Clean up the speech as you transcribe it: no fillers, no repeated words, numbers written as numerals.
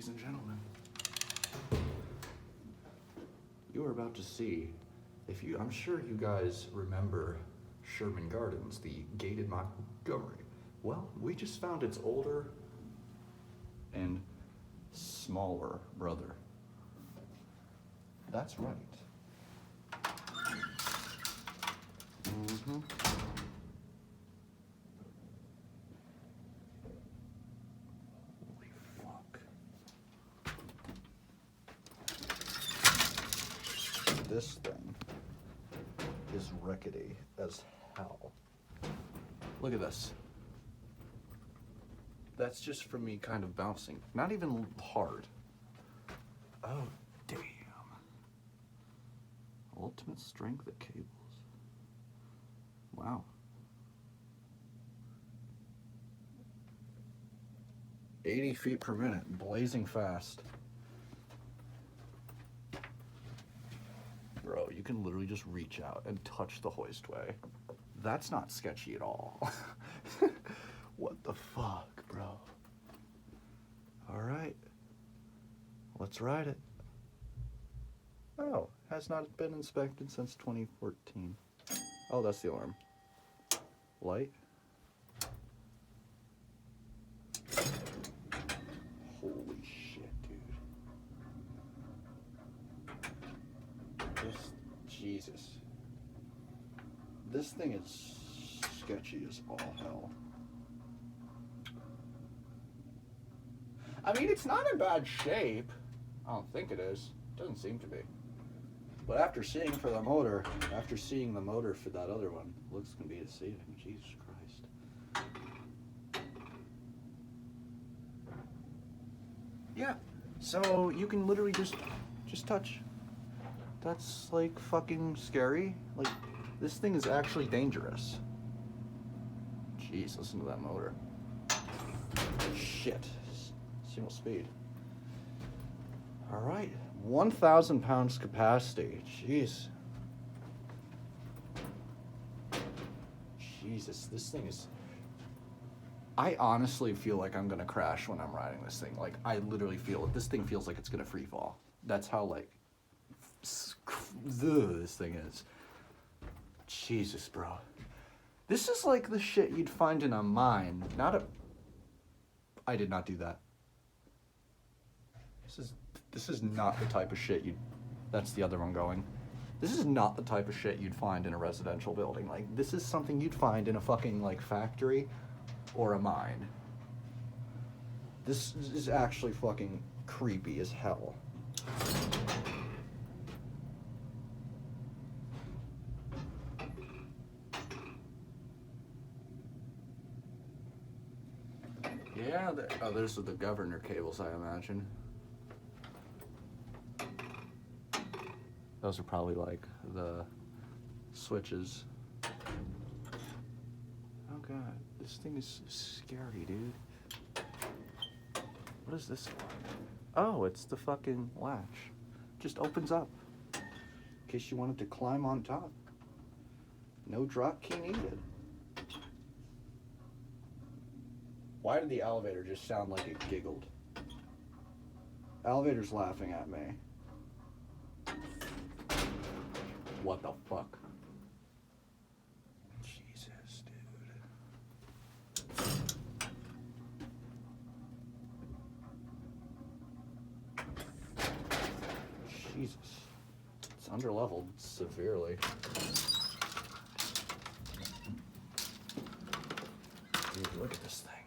ladies and gentlemen. You are about to see, I'm sure you guys remember Sherman Gardens, the gated Montgomery. Well, we just found its older and smaller brother. That's right. Holy fuck. This thing is rickety as hell. Look at this. That's just from me kind of bouncing. Not even hard. Oh, damn. Ultimate strength of cables. Wow. 80 feet per minute, blazing fast. Bro, you can literally just reach out and touch the hoistway. That's not sketchy at all. What the fuck, bro? All right, let's ride it. Oh, has not been inspected since 2014. Oh, that's the alarm. Light. Holy shit, dude. Jesus. This thing is sketchy as all hell. I mean, it's not in bad shape. I don't think it is. Doesn't seem to be. But after seeing the motor for that other one, looks can be deceiving. Jesus Christ. Yeah. So you can literally just touch. That's like fucking scary. Like, this thing is actually dangerous. Jeez, listen to that motor. Shit. Single speed. All right, 1,000 pounds capacity. Jeez. Jesus, this thing is. I honestly feel like I'm gonna crash when I'm riding this thing. Like, I literally feel it. This thing feels like it's gonna free fall. That's how like this thing is. Jesus, bro. This is like the shit you'd find in a mine, not a. I did not do that. This is not the type of shit you'd. That's the other one going. This is not the type of shit you'd find in a residential building. Like, this is something you'd find in a fucking like factory or a mine. This is actually fucking creepy as hell. Yeah, there's the governor cables, I imagine. Those are probably like the switches. Oh god, this thing is scary, dude. What is this for? Oh, it's the fucking latch. Just opens up. In case you wanted to climb on top. No drop key needed. Why did the elevator just sound like it giggled? Elevator's laughing at me. What the fuck? Jesus, dude. Jesus. It's underleveled severely. Dude, look at this thing.